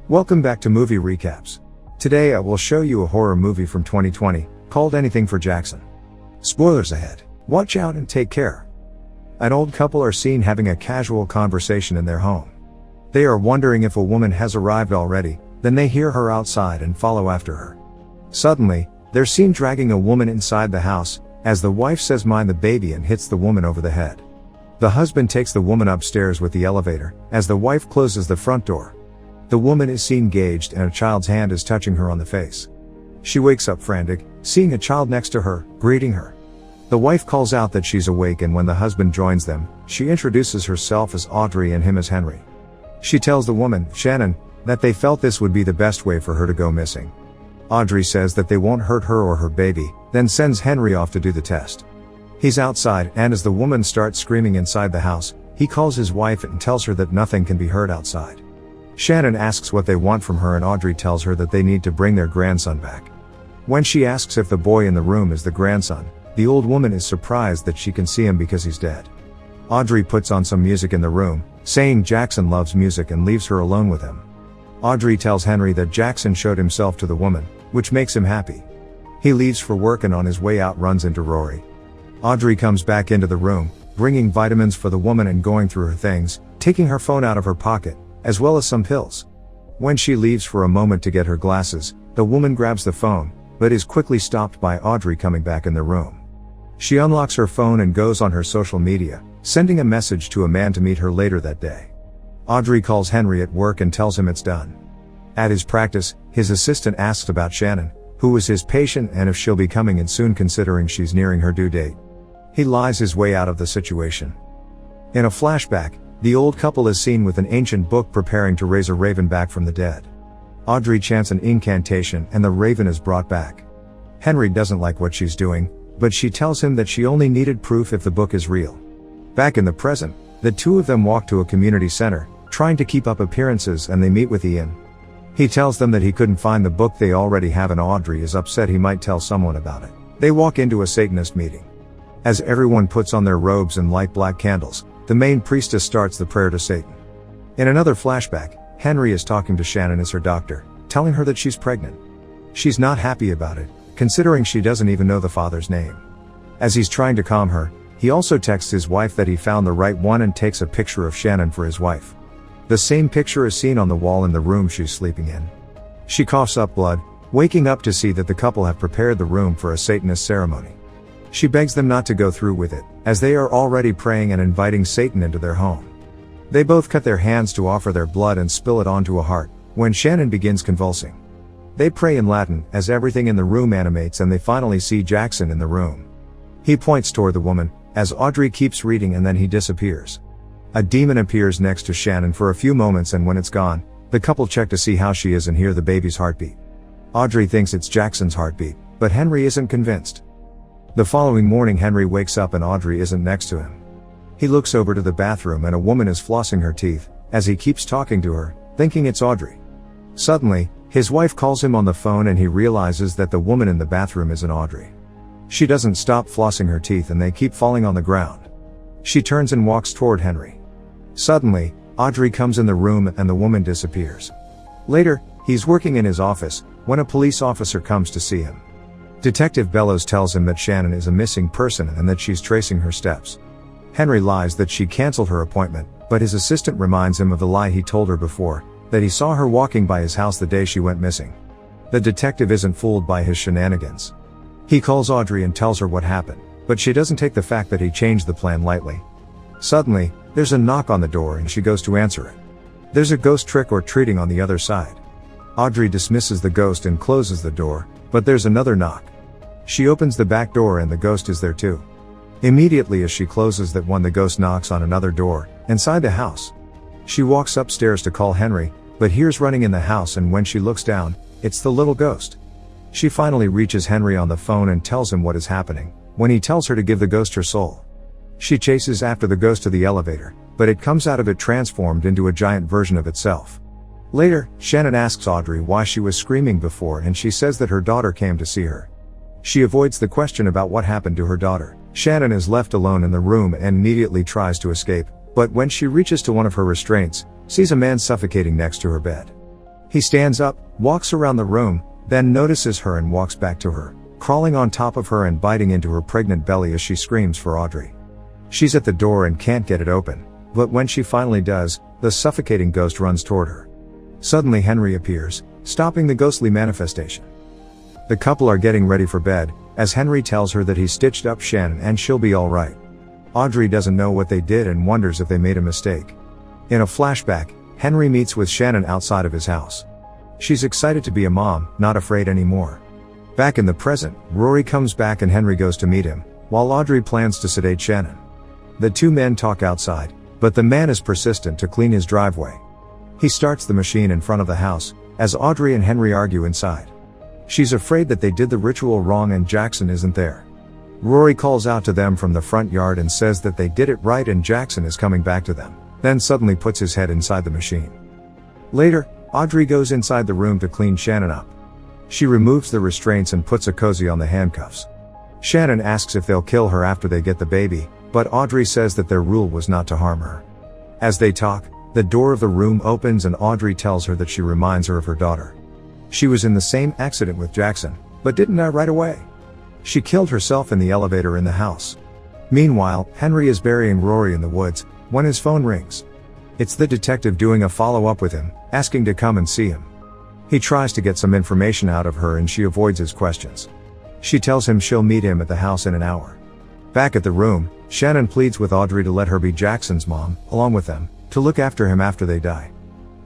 Welcome back to Movie Recaps. Today I will show you a horror movie from 2020, called Anything for Jackson. Spoilers ahead. Watch out and take care. An old couple are seen having a casual conversation in their home. They are wondering if a woman has arrived already, then they hear her outside and follow after her. Suddenly, they're seen dragging a woman inside the house, as the wife says mind the baby and hits the woman over the head. The husband takes the woman upstairs with the elevator, as the wife closes the front door. The woman is seen gagged and a child's hand is touching her on the face. She wakes up frantic, seeing a child next to her, greeting her. The wife calls out that she's awake, and when the husband joins them, she introduces herself as Audrey and him as Henry. She tells the woman, Shannon, that they felt this would be the best way for her to go missing. Audrey says that they won't hurt her or her baby, then sends Henry off to do the test. He's outside, and as the woman starts screaming inside the house, he calls his wife and tells her that nothing can be heard outside. Shannon asks what they want from her, and Audrey tells her that they need to bring their grandson back. When she asks if the boy in the room is the grandson, the old woman is surprised that she can see him because he's dead. Audrey puts on some music in the room, saying Jackson loves music, and leaves her alone with him. Audrey tells Henry that Jackson showed himself to the woman, which makes him happy. He leaves for work and on his way out runs into Rory. Audrey comes back into the room, bringing vitamins for the woman and going through her things, taking her phone out of her pocket, as well as some pills. When she leaves for a moment to get her glasses, the woman grabs the phone, but is quickly stopped by Audrey coming back in the room. She unlocks her phone and goes on her social media, sending a message to a man to meet her later that day. Audrey calls Henry at work and tells him it's done. At his practice, his assistant asks about Shannon, who is his patient, and if she'll be coming in soon considering she's nearing her due date. He lies his way out of the situation. In a flashback, the old couple is seen with an ancient book preparing to raise a raven back from the dead. Audrey chants an incantation and the raven is brought back. Henry doesn't like what she's doing, but she tells him that she only needed proof if the book is real. Back in the present, the two of them walk to a community center, trying to keep up appearances, and they meet with Ian. He tells them that he couldn't find the book they already have, and Audrey is upset he might tell someone about it. They walk into a Satanist meeting. As everyone puts on their robes and light black candles, the main priestess starts the prayer to Satan. In another flashback, Henry is talking to Shannon as her doctor, telling her that she's pregnant. She's not happy about it, considering she doesn't even know the father's name. As he's trying to calm her, he also texts his wife that he found the right one and takes a picture of Shannon for his wife. The same picture is seen on the wall in the room she's sleeping in. She coughs up blood, waking up to see that the couple have prepared the room for a Satanist ceremony. She begs them not to go through with it, as they are already praying and inviting Satan into their home. They both cut their hands to offer their blood and spill it onto a heart, when Shannon begins convulsing. They pray in Latin, as everything in the room animates, and they finally see Jackson in the room. He points toward the woman, as Audrey keeps reading, and then he disappears. A demon appears next to Shannon for a few moments, and when it's gone, the couple check to see how she is and hear the baby's heartbeat. Audrey thinks it's Jackson's heartbeat, but Henry isn't convinced. The following morning, Henry wakes up and Audrey isn't next to him. He looks over to the bathroom and a woman is flossing her teeth, as he keeps talking to her, thinking it's Audrey. Suddenly, his wife calls him on the phone and he realizes that the woman in the bathroom isn't Audrey. She doesn't stop flossing her teeth and they keep falling on the ground. She turns and walks toward Henry. Suddenly, Audrey comes in the room and the woman disappears. Later, he's working in his office, when a police officer comes to see him. Detective Bellows tells him that Shannon is a missing person and that she's tracing her steps. Henry lies that she canceled her appointment, but his assistant reminds him of the lie he told her before, that he saw her walking by his house the day she went missing. The detective isn't fooled by his shenanigans. He calls Audrey and tells her what happened, but she doesn't take the fact that he changed the plan lightly. Suddenly, there's a knock on the door and she goes to answer it. There's a ghost trick or treating on the other side. Audrey dismisses the ghost and closes the door, but there's another knock. She opens the back door and the ghost is there too. Immediately as she closes that one, the ghost knocks on another door, inside the house. She walks upstairs to call Henry, but hears running in the house, and when she looks down, it's the little ghost. She finally reaches Henry on the phone and tells him what is happening, when he tells her to give the ghost her soul. She chases after the ghost to the elevator, but it comes out of it transformed into a giant version of itself. Later, Shannon asks Audrey why she was screaming before, and she says that her daughter came to see her. She avoids the question about what happened to her daughter. Shannon is left alone in the room and immediately tries to escape, but when she reaches to one of her restraints, sees a man suffocating next to her bed. He stands up, walks around the room, then notices her and walks back to her, crawling on top of her and biting into her pregnant belly as she screams for Audrey. She's at the door and can't get it open, but when she finally does, the suffocating ghost runs toward her. Suddenly Henry appears, stopping the ghostly manifestation. The couple are getting ready for bed, as Henry tells her that he stitched up Shannon and she'll be alright. Audrey doesn't know what they did and wonders if they made a mistake. In a flashback, Henry meets with Shannon outside of his house. She's excited to be a mom, not afraid anymore. Back in the present, Rory comes back and Henry goes to meet him, while Audrey plans to sedate Shannon. The two men talk outside, but the man is persistent to clean his driveway. He starts the machine in front of the house, as Audrey and Henry argue inside. She's afraid that they did the ritual wrong and Jackson isn't there. Rory calls out to them from the front yard and says that they did it right and Jackson is coming back to them, then suddenly puts his head inside the machine. Later, Audrey goes inside the room to clean Shannon up. She removes the restraints and puts a cozy on the handcuffs. Shannon asks if they'll kill her after they get the baby, but Audrey says that their rule was not to harm her. As they talk, the door of the room opens and Audrey tells her that she reminds her of her daughter. She was in the same accident with Jackson, but didn't die right away. She killed herself in the elevator in the house. Meanwhile, Henry is burying Rory in the woods, when his phone rings. It's the detective doing a follow-up with him, asking to come and see him. He tries to get some information out of her and she avoids his questions. She tells him she'll meet him at the house in an hour. Back at the room, Shannon pleads with Audrey to let her be Jackson's mom, along with them, to look after him after they die.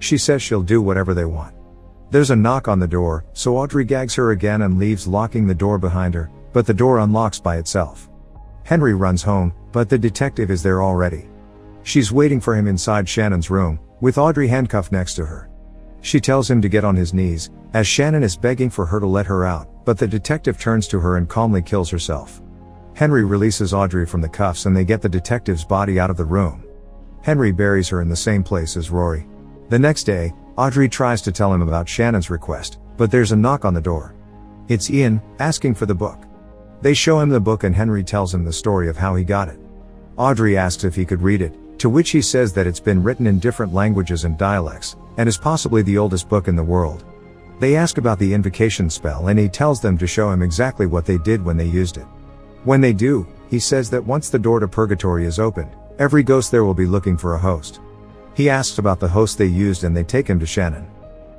She says she'll do whatever they want. There's a knock on the door, so Audrey gags her again and leaves, locking the door behind her, but the door unlocks by itself. Henry runs home, but the detective is there already. She's waiting for him inside Shannon's room, with Audrey handcuffed next to her. She tells him to get on his knees, as Shannon is begging for her to let her out, but the detective turns to her and calmly kills herself. Henry releases Audrey from the cuffs and they get the detective's body out of the room. Henry buries her in the same place as Rory. The next day, Audrey tries to tell him about Shannon's request, but there's a knock on the door. It's Ian, asking for the book. They show him the book and Henry tells him the story of how he got it. Audrey asks if he could read it, to which he says that it's been written in different languages and dialects, and is possibly the oldest book in the world. They ask about the invocation spell and he tells them to show him exactly what they did when they used it. When they do, he says that once the door to purgatory is opened, every ghost there will be looking for a host. He asks about the host they used and they take him to Shannon.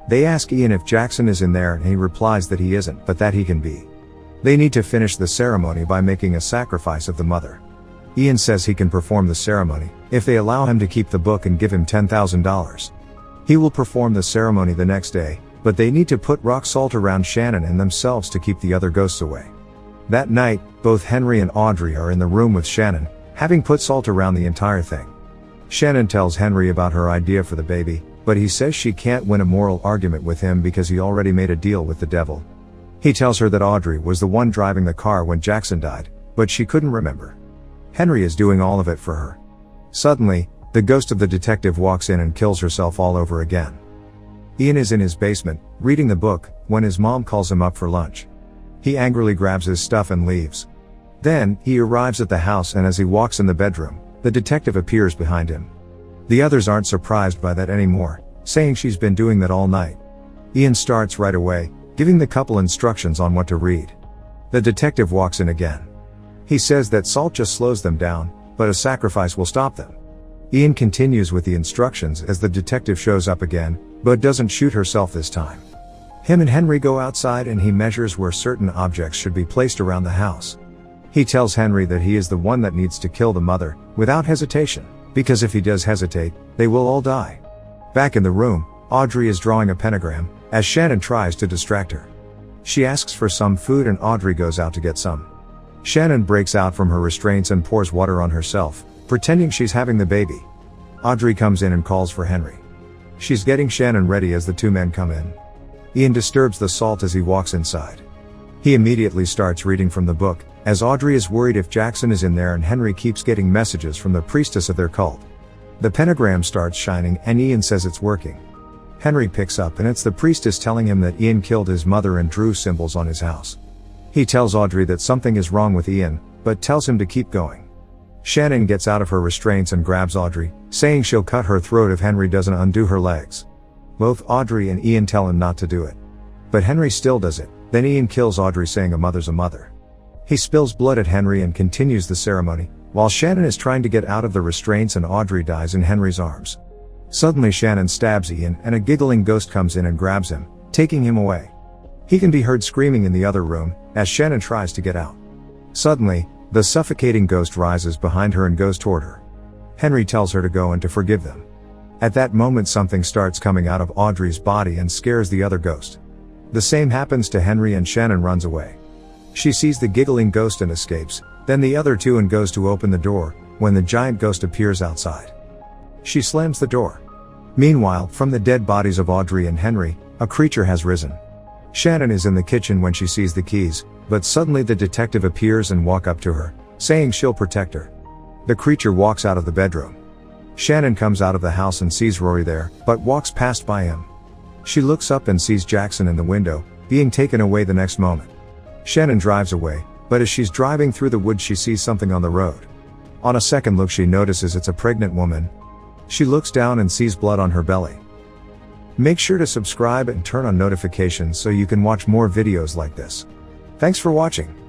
They ask Ian if Jackson is in there and he replies that he isn't, but that he can be. They need to finish the ceremony by making a sacrifice of the mother. Ian says he can perform the ceremony, if they allow him to keep the book and give him $10,000. He will perform the ceremony the next day, but they need to put rock salt around Shannon and themselves to keep the other ghosts away. That night, both Henry and Audrey are in the room with Shannon, having put salt around the entire thing. Shannon tells Henry about her idea for the baby, but he says she can't win a moral argument with him because he already made a deal with the devil. He tells her that Audrey was the one driving the car when Jackson died, but she couldn't remember. Henry is doing all of it for her. Suddenly, the ghost of the detective walks in and kills herself all over again. Ian is in his basement, reading the book, when his mom calls him up for lunch. He angrily grabs his stuff and leaves. Then, he arrives at the house and as he walks in the bedroom, the detective appears behind him. The others aren't surprised by that anymore, saying she's been doing that all night. Ian starts right away, giving the couple instructions on what to read. The detective walks in again. He says that salt just slows them down, but a sacrifice will stop them. Ian continues with the instructions as the detective shows up again, but doesn't shoot herself this time. Him and Henry go outside and he measures where certain objects should be placed around the house. He tells Henry that he is the one that needs to kill the mother, without hesitation, because if he does hesitate, they will all die. Back in the room, Audrey is drawing a pentagram, as Shannon tries to distract her. She asks for some food and Audrey goes out to get some. Shannon breaks out from her restraints and pours water on herself, pretending she's having the baby. Audrey comes in and calls for Henry. She's getting Shannon ready as the two men come in. Ian disturbs the salt as he walks inside. He immediately starts reading from the book, as Audrey is worried if Jackson is in there and Henry keeps getting messages from the priestess of their cult. The pentagram starts shining and Ian says it's working. Henry picks up and it's the priestess telling him that Ian killed his mother and drew symbols on his house. He tells Audrey that something is wrong with Ian, but tells him to keep going. Shannon gets out of her restraints and grabs Audrey, saying she'll cut her throat if Henry doesn't undo her legs. Both Audrey and Ian tell him not to do it. But Henry still does it, then Ian kills Audrey saying a mother's a mother. He spills blood at Henry and continues the ceremony, while Shannon is trying to get out of the restraints and Audrey dies in Henry's arms. Suddenly Shannon stabs Ian and a giggling ghost comes in and grabs him, taking him away. He can be heard screaming in the other room, as Shannon tries to get out. Suddenly, the suffocating ghost rises behind her and goes toward her. Henry tells her to go and to forgive them. At that moment something starts coming out of Audrey's body and scares the other ghost. The same happens to Henry and Shannon runs away. She sees the giggling ghost and escapes, then the other two and goes to open the door, when the giant ghost appears outside. She slams the door. Meanwhile, from the dead bodies of Audrey and Henry, a creature has risen. Shannon is in the kitchen when she sees the keys, but suddenly the detective appears and walks up to her, saying she'll protect her. The creature walks out of the bedroom. Shannon comes out of the house and sees Rory there, but walks past by him. She looks up and sees Jackson in the window, being taken away the next moment. Shannon drives away, but as she's driving through the woods she sees something on the road. On a second look she notices it's a pregnant woman. She looks down and sees blood on her belly. Make sure to subscribe and turn on notifications so you can watch more videos like this. Thanks for watching.